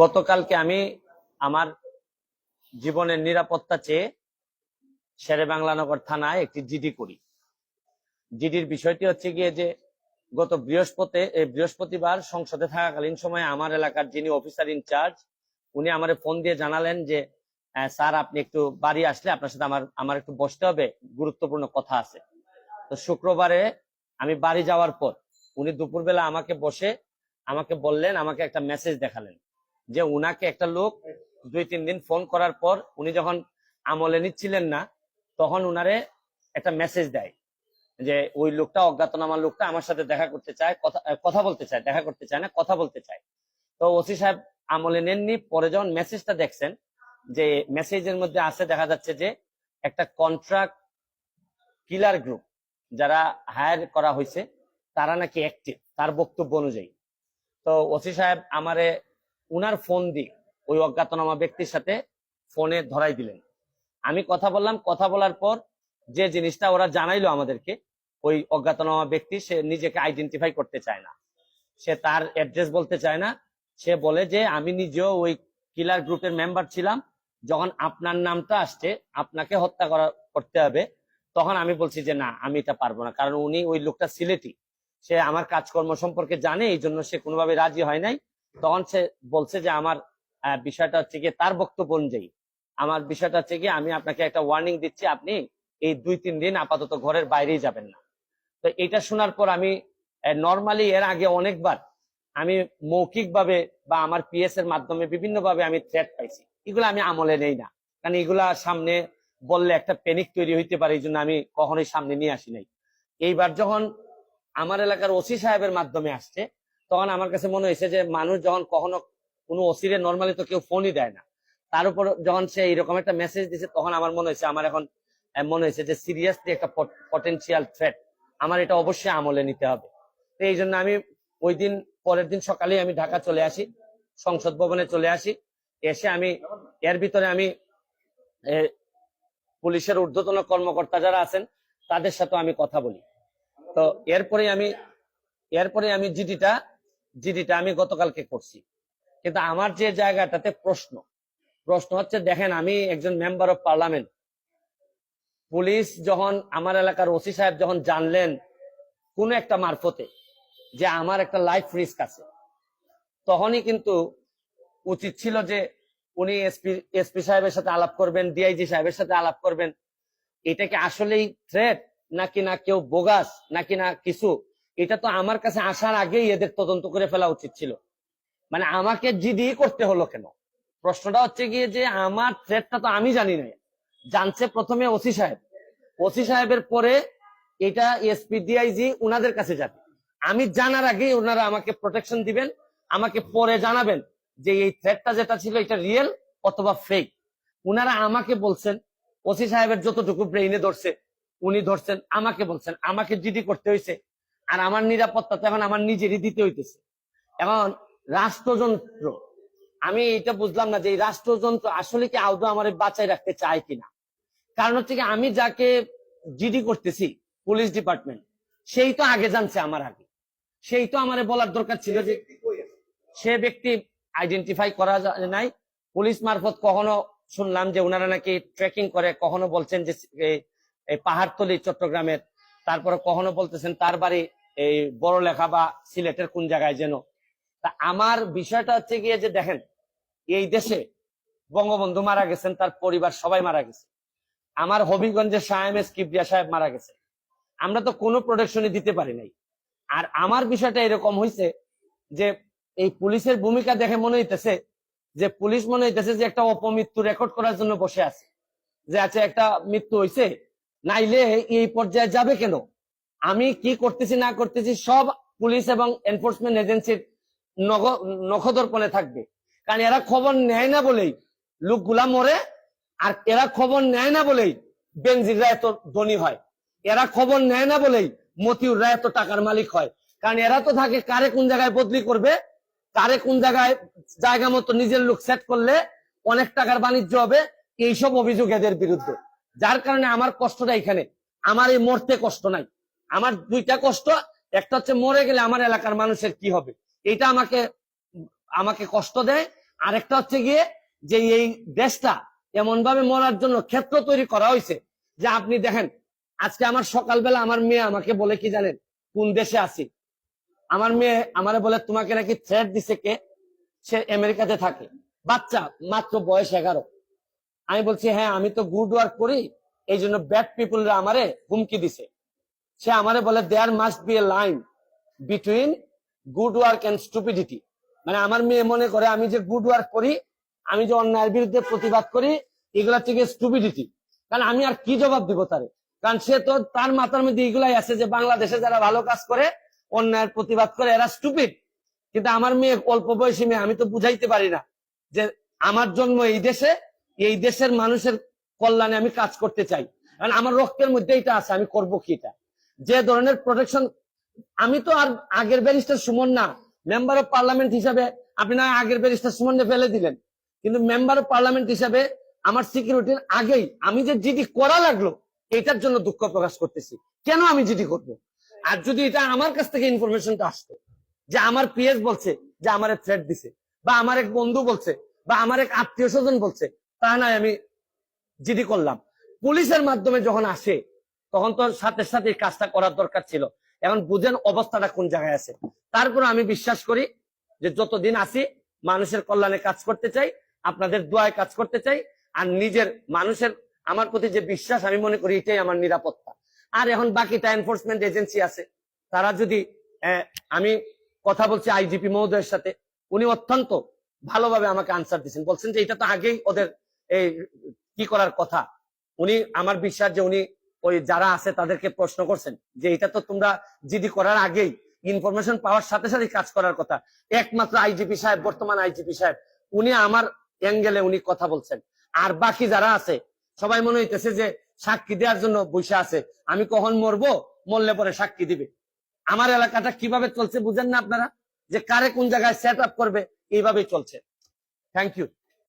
গতকালকে আমি আমার জীবনের নিরাপত্তা চেয়ে শেরেবাংলানগর থানায় একটি জিডি করি। জিডির বিষয়টি হচ্ছে গিয়ে যে গত বৃহস্পতিবার সংসদে থাকাকালীন সময় আমার এলাকার যিনি অফিসার ইনচার্জ উনি আমারে ফোন দিয়ে জানালেন যে স্যার আপনি একটু বাড়ি আসলে আপনার সাথে আমার একটু বসতে হবে, গুরুত্বপূর্ণ কথা আছে। তো শুক্রবারে আমি বাড়ি যাওয়ার পর উনি দুপুরবেলা আমাকে বললেন, আমাকে একটা মেসেজ দেখালেন যে উনাকে একটা লোক 2-3 দিন ফোন করার পর উনি যখন আমলে নিচ্ছিলেন না তখন উনারে একটা মেসেজ দেয় যে ওই লোকটা, অজ্ঞাতনামা লোকটা আমার সাথে দেখা করতে চায়, কথা বলতে চায়, দেখা করতে চায় না, কথা বলতে চায়। তো ওসি সাহেব আমলে নেননি। পরে যখন মেসেজটা দেখছেন, যে মেসেজের মধ্যে আছে, দেখা যাচ্ছে যে একটা কন্ট্রাক্ট কিলার গ্রুপ যারা হায়ার করা হয়েছে তারা নাকি অ্যাক্টিভ, তার বক্তব্য অনুযায়ী। তো ওসি সাহেব আমারে উনার ফোন দিয়ে ওই অজ্ঞাতনামা ব্যক্তির সাথে ফোনে ধরাই দিলেন। আমি কথা বললাম, কথা বলার পর যে জিনিসটা ওরা জানাইলো আমাদেরকে, ওই অজ্ঞাতনামা ব্যক্তি সে নিজেকে আইডেন্টিফাই করতে চায় না, সে তার অ্যাড্রেস বলতে চায় না। সে বলে যে আমি নিজেও ওই কিলার গ্রুপের মেম্বার ছিলাম, যখন আপনার নামটা আসছে আপনাকে হত্যা করতে হবে, তখন আমি বলছি যে না, আমি এটা পারবো না। কারণ উনি, ওই লোকটা সিলেটি, সে আমার কাজকর্ম সম্পর্কে জানে, এই জন্য সে কোনোভাবে রাজি হয় নাই। তখন সে বলছে যে আমার বিষয়টা হচ্ছে গিয়ে, তার বক্তব্য অনুযায়ী আমার বিষয়টা হচ্ছে গিয়ে, আমি আপনাকে একটা ওয়ার্নিং দিচ্ছি, আপনি এই 2-3 দিন আপাতত ঘরের বাইরেই যাবেন না। তো এটা শোনার পর আমি নর্মালি এর আগে অনেকবার আমি মৌখিক ভাবে বা আমার পিএস এর মাধ্যমে বিভিন্ন ভাবে আমি থ্রেট পাইছি, এগুলো আমি আমলে নেই না, কারণ এগুলা সামনে বললে একটা প্যানিক তৈরি হইতে পারে, এই জন্য আমি কখনোই সামনে নিয়ে আসি নাই। এইবার যখন আমার এলাকার ওসি সাহেবের মাধ্যমে আসছে, তখন আমার কাছে মনে হয়েছে যে মানুষ যখন কখনো কোনো ওসিরে নর্মালি তো কেউ ফোনই দেয় না, তার উপর যখন সে এইরকম একটা মেসেজ দিছে, তখন আমার মনে হয়েছে, আমার এখন মনে হয়েছে যে সিরিয়াসলি একটা পটেনশিয়াল থ্রেট, আমার এটা অবশ্যই আমলে নিতে হবে। তো এই জন্য আমি ওই দিন, পরের দিন সকালে আমি ঢাকা চলে আসি, সংসদ ভবনে চলে আসি। এসে আমি এর ভিতরে আমি পুলিশের ঊর্ধ্বতন কর্মকর্তা যারা আছেন তাদের সাথে আমি কথা বলি। তো এরপরে আমি জিডিটা আমি গতকালকে করছি। কিন্তু আমার যে জায়গাটাতে প্রশ্ন হচ্ছে, দেখেন আমি একজন মেম্বার অফ পার্লামেন্ট, পুলিশ যখন, আমার এলাকার ওসি সাহেব যখন জানলেন কোন একটা মারফতে যে আমার একটা লাইফ রিস্ক আছে, তখনই কিন্তু উচিত ছিল যে উনি এসপি সাহেবের সাথে আলাপ করবেন, ডিআইজি সাহেবের সাথে আলাপ করবেন, এটা কি আসলেই থ্রেট নাকি না কেউ বোগাস নাকি না কিছু, এটা তো আমার কাছে আসার আগেই এদের তদন্ত করে ফেলা উচিত ছিল। মানে আমাকে জিডি করতে হলো কেন? প্রশ্নটা হচ্ছে গিয়ে যে আমার থ্রেটটা তো আমি জানি না, জানছে প্রথমে ওসি সাহেব, ওসি সাহেবের পরে এটা এসপি ডিআইজি উনাদের কাছে যাবে। আমি জানার আগে ওনারা আমাকে প্রোটেকশন দিবেন, আমাকে পরে জানাবেন যে এই থ্রেটটা যেটা ছিল এটা রিয়েল অথবা ফেক। উনারা আমাকে বলছেন, ওসি সাহেবের যতটুকু ব্রেইনে ধরছে উনি ধরছেন, আমাকে বলছেন, আমাকে জিডি করতে হয়েছে। আর আমার নিরাপত্তা তো এখন আমার নিজেরই দিতে হইতেছে। এখন রাষ্ট্রযন্ত্র, আমি এটা বুঝলাম না যে এই রাষ্ট্রযন্ত্র আসলে কি আদৌ আমার বাঁচাই রাখতে চায় কিনা। কারণ হচ্ছে কি, আমি যাকে জিডি করতেছি পুলিশ ডিপার্টমেন্ট, সেই তো আগে জানছে আমার আগে, সেই তো আমার বলার দরকার ছিল যে সে ব্যক্তি আইডেন্টিফাই করা যায় নাই। পুলিশ মারফত কখনো শুনলাম যে ওনারা নাকি ট্রেকিং করে, কখনো বলছেন যে এই পাহাড়তলি চট্টগ্রামের, তারপরে কখনো বলতেছেন তার বাড়ি এই বড়লেখা বা সিলেটের কোন জায়গায় যেন। তা আমার বিষয়টা হচ্ছে গিয়ে যে দেখেন, এই দেশে বঙ্গবন্ধু মারা গেছেন, তার পরিবার সবাই মারা গেছে, আমার হবিগঞ্জের শাহ এম এস কিবরিয়া সাহেব মারা গেছে, আমরা তো কোনো প্রোটেকশনই দিতে পারি নাই। আর আমার বিষয়টা এরকম হয়েছে যে এই পুলিশের ভূমিকা দেখে মনে হইতেছে যে পুলিশ মনে হইতেছে যে একটা অপমৃত্যু রেকর্ড করার জন্য বসে আছে, যে আছে একটা মৃত্যু হয়েছে, নাইলে এই পর্যায়ে যাবে কেন। আমি কি করতেছি না করতেছি সব পুলিশ এবং এনফোর্সমেন্ট এজেন্সির নখদর্পণে থাকবে। কারণ এরা খবর নেয় না বলেই লোকগুলা মরে, আর এরা খবর নেয় না বলেই বেনজিররা এত ধনী হয়, এরা খবর নেয় না বলেই মতিউররা এত টাকার মালিক হয়। কারণ এরা তো থাকে কারে কোন জায়গায় বদলি করবে, কারে কোন জায়গায় জায়গা মতো নিজের লোক সেট করলে অনেক টাকার বাণিজ্য হবে, এইসব অভিযোগ এদের বিরুদ্ধে। যার কারণে আমার কষ্টটা এখানে, আমার এই মরতে কষ্ট নাই, আমার দুইটা কষ্ট। একটা হচ্ছে মরে গেলে আমার এলাকার মানুষের কি হবে, এটা আমাকে আমাকে কষ্ট দেয়, আরেকটা হচ্ছে গিয়ে যে এই দেশটা এমন ভাবে মরার জন্য ক্ষেত্র তৈরি করা হয়েছে যে আপনি দেখেন আজকে আমার সকালবেলা আমার মেয়ে আমাকে বলে কি জানেন কোন দেশে আছি, আমার মেয়ে আমারে বলে তোমাকে নাকি থ্রেট দিছে কে, সে আমেরিকাতে থাকে, বাচ্চা মাত্র বয়স 11। আমি বলছি হ্যাঁ আমি তো গুড ওয়ার্ক করি, এই জন্য ব্যাড পিপুলরা আমারে হুমকি দিছে। সে আমারে বলে there must be a line between good work and stupidity. মানে আমার মেয়ে মনে করে আমি যে গুড ওয়ার্ক করি, আমি যে অন্যায়ের বিরুদ্ধে প্রতিবাদ করি, এগুলা থেকে স্টুপিডিটি। কারণ আমি আর কি জবাব দিব তারে, কারণ সে তো তার মাথার মধ্যে এগুলাই আছে যে বাংলাদেশে যারা ভালো কাজ করে অন্যায়ের প্রতিবাদ করে এরা স্টুপিড। কিন্তু আমার মেয়ে অল্প বয়সী মেয়ে, আমি তো বুঝাইতে পারি না যে আমার জন্ম এই দেশে, এই দেশের মানুষের কল্যাণে আমি কাজ করতে চাই, কারণ আমার রক্তের মধ্যে এটা আছে, আমি করব কি এটা। যে ধরনের প্রোটেকশন, আমি তো আর আগের ব্যারিস্টার সুমন না, মেম্বার অফ পার্লামেন্ট হিসাবে আপনি না আগের ব্যারিস্টার সুমনকে ফেলে দিলেন, কিন্তু মেম্বার অফ পার্লামেন্ট হিসাবে আমার সিকিউরিটির আগেই আমি যে জিডি করা লাগলো এটার জন্য দুঃখ প্রকাশ করতেছি। কেন আমি জিডি করব? আর যদি এটা আমার কাছ থেকে ইনফরমেশনটা আসতো যে আমার পিএস বলছে যে আমার থ্রেট দিছে, বা আমার এক বন্ধু বলছে, বা আমার এক আত্মীয় স্বজন বলছে, তা নয় আমি জিডি করলাম। পুলিশের মাধ্যমে যখন আসে তখন তো সাথে সাথে কাজটা করার দরকার ছিল। এখন বুঝেন অবস্থাটা কোন জায়গায় আছে। তারপর আমি বিশ্বাস করি যে যতদিন আছি মানুষের কল্যাণে কাজ করতে চাই, আপনাদের দোয়ায় কাজ করতে চাই, আর নিজের মানুষের আমার প্রতি যে বিশ্বাস আমি মনে করি এটাই আমার নিরাপত্তা। আর এখন বাকিটা এনফোর্সমেন্ট এজেন্সি আছে, তারা যদি আমি কথা বলছি আইজিপি মহোদয়ের সাথে, উনি অত্যন্ত ভালোভাবে আমাকে আনসার দিচ্ছেন, বলছেন যে এটা তো আগেই ওদের এই কি করার কথা। উনি আমার বিশ্বাস যে উনি ওই যারা আছে তাদেরকে প্রশ্ন করছেন যে এটা তো তোমরা জিডি করার আগেই ইনফরমেশন পাওয়ার সাথে সাথে কাজ করার কথা। একমাত্র আইজিপি সাহেব, বর্তমান আইজিপি সাহেব, উনি আমার অ্যাঙ্গেলে উনি কথা বলছেন। আর বাকি যারা আছে সবাই মনে হইতেছে যে সাক্ষী দেওয়ার জন্য বসে আছে, আমি কখন মরবো, মরলে পরে সাক্ষী দিবে। আমার এলাকাটা কিভাবে চলছে বুঝেন না আপনারা, যে কারে কোন জায়গায় সেট আপ করবে এইভাবেই চলছে। Thank you.